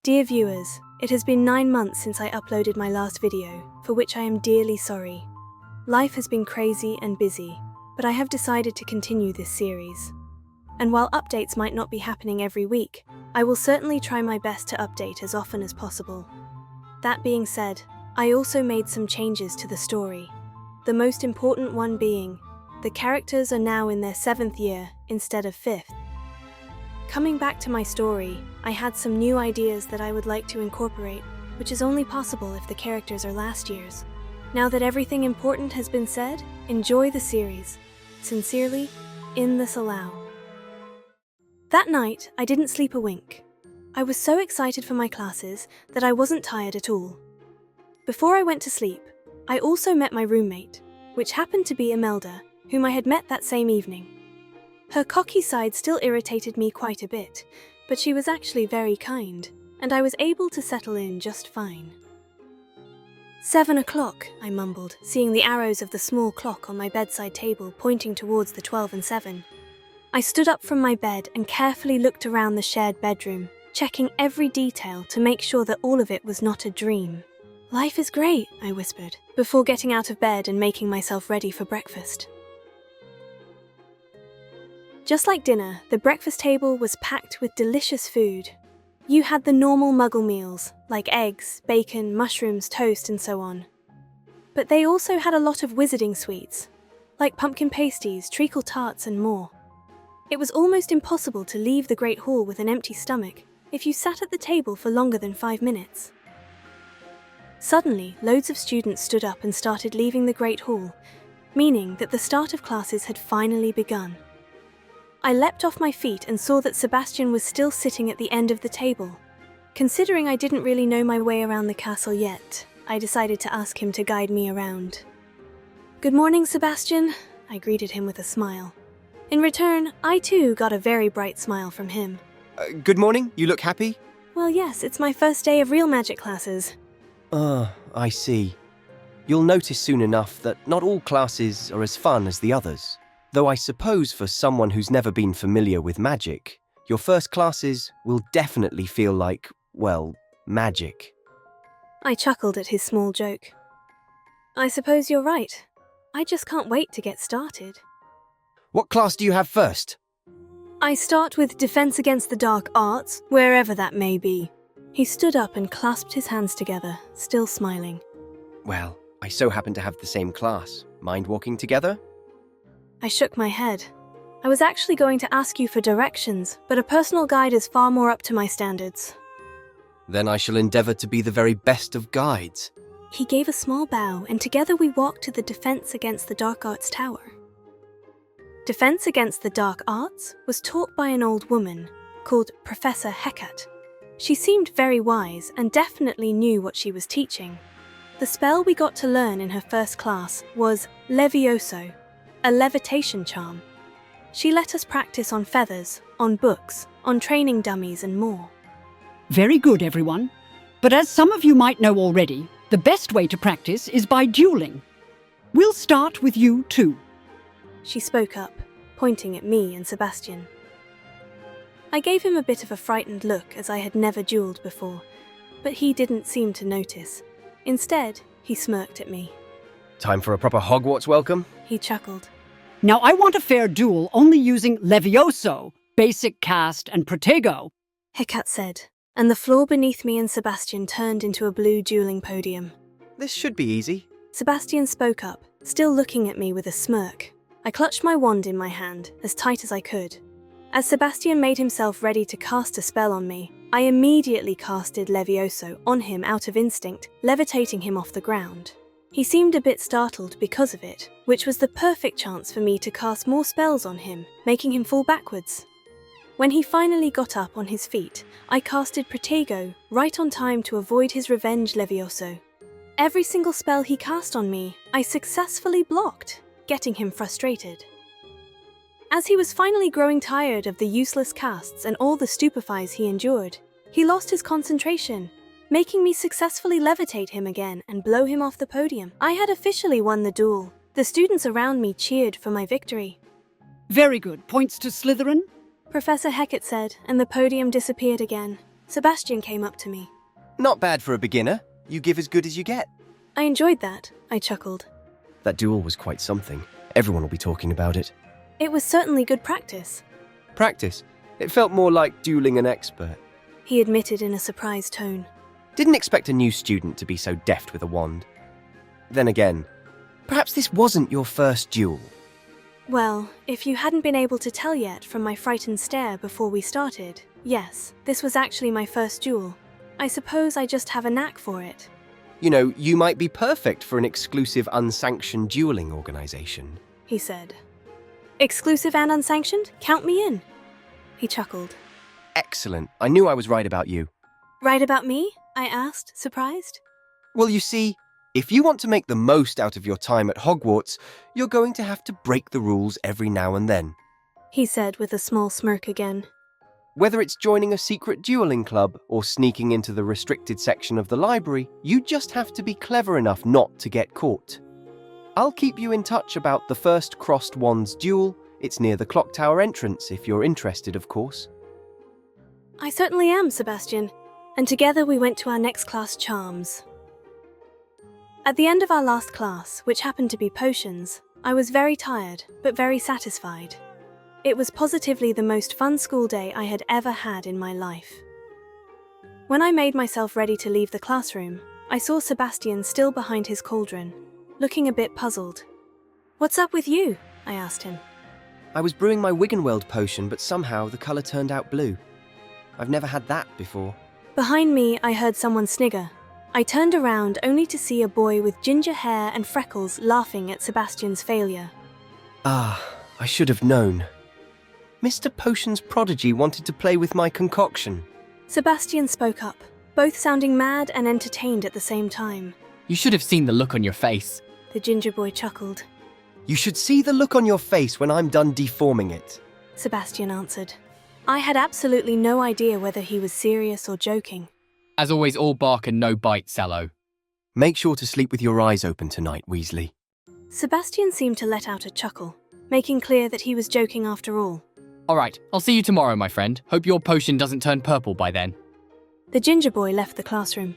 Dear viewers, it has been 9 months since I uploaded my last video, for which I am dearly sorry. Life has been crazy and busy, but I have decided to continue this series. And while updates might not be happening every week, I will certainly try my best to update as often as possible. That being said, I also made some changes to the story. The most important one being, the characters are now in their 7th year instead of 5th. Coming back to my story, I had some new ideas that I would like to incorporate, which is only possible if the characters are last year's. Now that everything important has been said, enjoy the series. Sincerely, in the Sallow. That night, I didn't sleep a wink. I was so excited for my classes that I wasn't tired at all. Before I went to sleep, I also met my roommate, which happened to be Imelda, whom I had met that same evening. Her cocky side still irritated me quite a bit, but she was actually very kind, and I was able to settle in just fine. 7 o'clock, I mumbled, seeing the arrows of the small clock on my bedside table pointing towards the 12 and 7. I stood up from my bed and carefully looked around the shared bedroom, checking every detail to make sure that all of it was not a dream. Life is great, I whispered, before getting out of bed and making myself ready for breakfast. Just like dinner, the breakfast table was packed with delicious food. You had the normal muggle meals, like eggs, bacon, mushrooms, toast, and so on. But they also had a lot of wizarding sweets, like pumpkin pasties, treacle tarts, and more. It was almost impossible to leave the Great Hall with an empty stomach if you sat at the table for longer than 5 minutes. Suddenly, loads of students stood up and started leaving the Great Hall, meaning that the start of classes had finally begun. I leapt off my feet and saw that Sebastian was still sitting at the end of the table. Considering I didn't really know my way around the castle yet, I decided to ask him to guide me around. "Good morning, Sebastian," I greeted him with a smile. In return, I too got a very bright smile from him. Good morning, you look happy? Well, yes, it's my first day of real magic classes. I see. You'll notice soon enough that not all classes are as fun as the others. Though I suppose for someone who's never been familiar with magic, your first classes will definitely feel like, well, magic. I chuckled at his small joke. I suppose you're right. I just can't wait to get started. What class do you have first? I start with Defense Against the Dark Arts, wherever that may be. He stood up and clasped his hands together, still smiling. Well, I so happen to have the same class. Mind walking together? I shook my head. I was actually going to ask you for directions, but a personal guide is far more up to my standards. Then I shall endeavour to be the very best of guides. He gave a small bow, and together we walked to the Defense Against the Dark Arts Tower. Defense Against the Dark Arts was taught by an old woman called Professor Hecate. She seemed very wise and definitely knew what she was teaching. The spell we got to learn in her first class was Levioso, a levitation charm. She let us practice on feathers, on books, on training dummies and more. Very good, everyone. But as some of you might know already, the best way to practice is by dueling. We'll start with you two. She spoke up, pointing at me and Sebastian. I gave him a bit of a frightened look as I had never duelled before, but he didn't seem to notice. Instead, he smirked at me. Time for a proper Hogwarts welcome? He chuckled. Now I want a fair duel only using Levioso, Basic Cast, and Protego. Hecate said, and the floor beneath me and Sebastian turned into a blue dueling podium. This should be easy. Sebastian spoke up, still looking at me with a smirk. I clutched my wand in my hand, as tight as I could. As Sebastian made himself ready to cast a spell on me, I immediately casted Levioso on him out of instinct, levitating him off the ground. He seemed a bit startled because of it, which was the perfect chance for me to cast more spells on him, making him fall backwards. When he finally got up on his feet, I casted Protego right on time to avoid his revenge Levioso. Every single spell he cast on me, I successfully blocked, getting him frustrated. As he was finally growing tired of the useless casts and all the stupefies he endured, he lost his concentration, making me successfully levitate him again and blow him off the podium. I had officially won the duel. The students around me cheered for my victory. Very good. Points to Slytherin? Professor Hecate said, and the podium disappeared again. Sebastian came up to me. Not bad for a beginner. You give as good as you get. I enjoyed that, I chuckled. That duel was quite something. Everyone will be talking about it. It was certainly good practice, Practice. It felt more like dueling an expert. he admitted in a surprised tone. Didn't expect a new student to be so deft with a wand. Then again, perhaps this wasn't your first duel. Well, if you hadn't been able to tell yet from my frightened stare before we started, yes, this was actually my first duel. I suppose I just have a knack for it. You know, you might be perfect for an exclusive unsanctioned dueling organization. He said. Exclusive and unsanctioned? Count me in. He chuckled. Excellent. I knew I was right about you. Right about me? I asked, surprised. Well, you see, if you want to make the most out of your time at Hogwarts, you're going to have to break the rules every now and then. He said with a small smirk again. Whether it's joining a secret dueling club or sneaking into the restricted section of the library, you just have to be clever enough not to get caught. I'll keep you in touch about the first Crossed Wands duel. It's near the clock tower entrance if you're interested, of course. I certainly am, Sebastian. And together we went to our next class, Charms. At the end of our last class, which happened to be potions, I was very tired, but very satisfied. It was positively the most fun school day I had ever had in my life. When I made myself ready to leave the classroom, I saw Sebastian still behind his cauldron, looking a bit puzzled. "What's up with you?" I asked him. I was brewing my Wiggenweld potion, but somehow the colour turned out blue. I've never had that before. Behind me, I heard someone snigger. I turned around only to see a boy with ginger hair and freckles laughing at Sebastian's failure. Ah, I should have known. Mr. Potion's prodigy wanted to play with my concoction. Sebastian spoke up, both sounding mad and entertained at the same time. You should have seen the look on your face. The ginger boy chuckled. You should see the look on your face when I'm done deforming it. Sebastian answered. I had absolutely no idea whether he was serious or joking. As always, all bark and no bite, Sallow. Make sure to sleep with your eyes open tonight, Weasley. Sebastian seemed to let out a chuckle, making clear that he was joking after all. All right, I'll see you tomorrow, my friend. Hope your potion doesn't turn purple by then. The ginger boy left the classroom.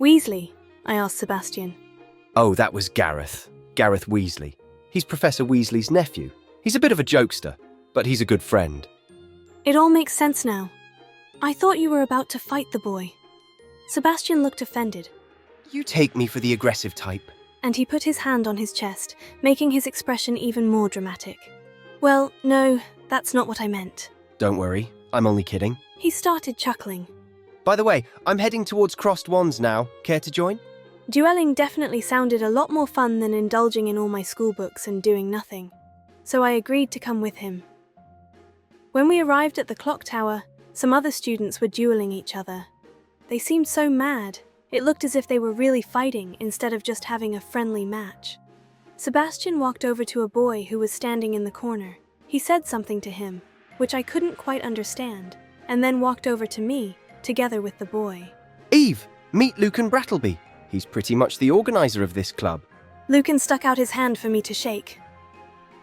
Weasley? I asked Sebastian. Oh, that was Gareth. Gareth Weasley. He's Professor Weasley's nephew. He's a bit of a jokester, but he's a good friend. It all makes sense now. I thought you were about to fight the boy. Sebastian looked offended, You take me for the aggressive type. and he put his hand on his chest, making his expression even more dramatic. Well, no, that's not what I meant. Don't worry, I'm only kidding. He started chuckling. By the way, I'm heading towards Crossed Wands now. Care to join? Duelling definitely sounded a lot more fun than indulging in all my school books and doing nothing, so I agreed to come with him. When we arrived at the clock tower, some other students were dueling each other. They seemed so mad. It looked as if they were really fighting instead of just having a friendly match. Sebastian walked over to a boy who was standing in the corner. He said something to him, which I couldn't quite understand, and then walked over to me, together with the boy. Eve, meet Lucan Brattleby. He's pretty much the organizer of this club. Lucan stuck out his hand for me to shake.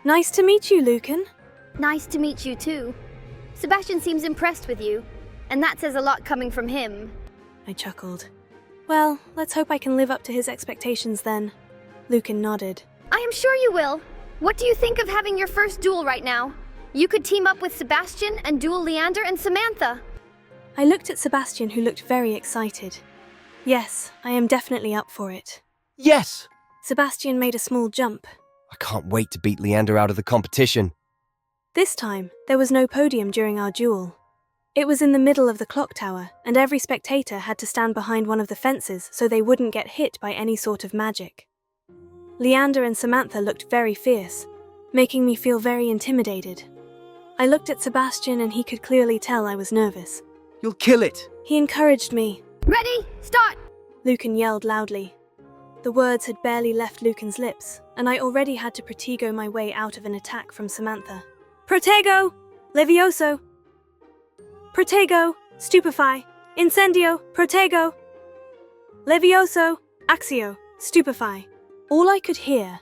Nice to meet you, Lucan. Nice to meet you too. Sebastian seems impressed with you, and that says a lot coming from him. I chuckled. Well, let's hope I can live up to his expectations then. Lucan nodded. I am sure you will. What do you think of having your first duel right now? You could team up with Sebastian and duel Leander and Samantha. I looked at Sebastian, who looked very excited. Yes, I am definitely up for it. Yes! Sebastian made a small jump. I can't wait to beat Leander out of the competition. This time, there was no podium during our duel. It was in the middle of the clock tower, and every spectator had to stand behind one of the fences so they wouldn't get hit by any sort of magic. Leander and Samantha looked very fierce, making me feel very intimidated. I looked at Sebastian and he could clearly tell I was nervous. You'll kill it! He encouraged me. Ready? Start! Lucan yelled loudly. The words had barely left Lucan's lips, and I already had to Protego my way out of an attack from Samantha. Protego! Levioso! Protego! Stupefy! Incendio! Protego! Levioso! Axio! Stupefy! All I could hear,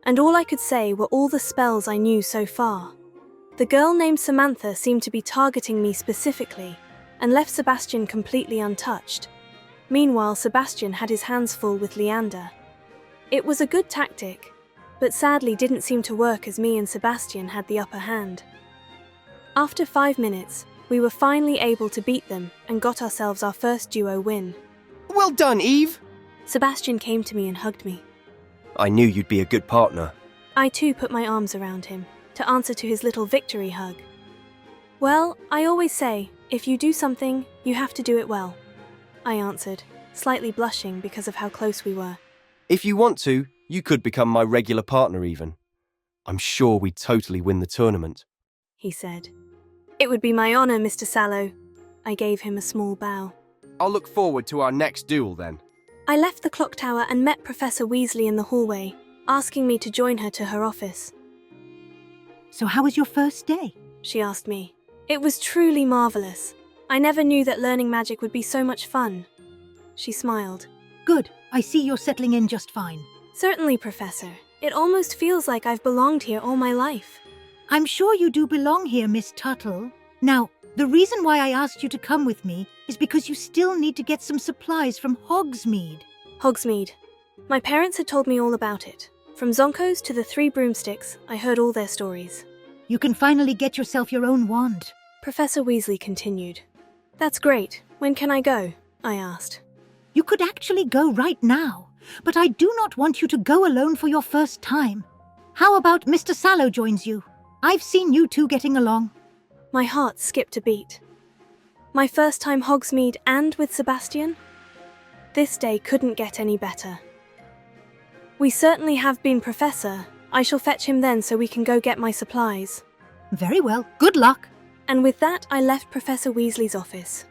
and all I could say were all the spells I knew so far. The girl named Samantha seemed to be targeting me specifically, and left Sebastian completely untouched. Meanwhile, Sebastian had his hands full with Leander. It was a good tactic, but sadly didn't seem to work as me and Sebastian had the upper hand. After 5 minutes, we were finally able to beat them and got ourselves our first duo win. Well done, Eve! Sebastian came to me and hugged me. I knew you'd be a good partner. I too put my arms around him to answer to his little victory hug. Well, I always say, if you do something, you have to do it well, I answered, slightly blushing because of how close we were. If you want to, you could become my regular partner even. I'm sure we'd totally win the tournament. He said. It would be my honor, Mr. Sallow. I gave him a small bow. I'll look forward to our next duel then. I left the clock tower and met Professor Weasley in the hallway, asking me to join her to her office. So how was your first day? She asked me. It was truly marvelous. I never knew that learning magic would be so much fun. She smiled. Good. I see you're settling in just fine. Certainly, Professor. It almost feels like I've belonged here all my life. I'm sure you do belong here, Miss Tuttle. Now, the reason why I asked you to come with me is because you still need to get some supplies from Hogsmeade. Hogsmeade. My parents had told me all about it. From Zonko's to the 3 broomsticks, I heard all their stories. You can finally get yourself your own wand. Professor Weasley continued. That's great. When can I go? I asked. You could actually go right now, but I do not want you to go alone for your first time. How about Mr. Sallow joins you? I've seen you two getting along. My heart skipped a beat. My first time Hogsmeade and with Sebastian? This day couldn't get any better. We certainly have been, Professor. I shall fetch him then so we can go get my supplies. Very well. Good luck. And with that, I left Professor Weasley's office.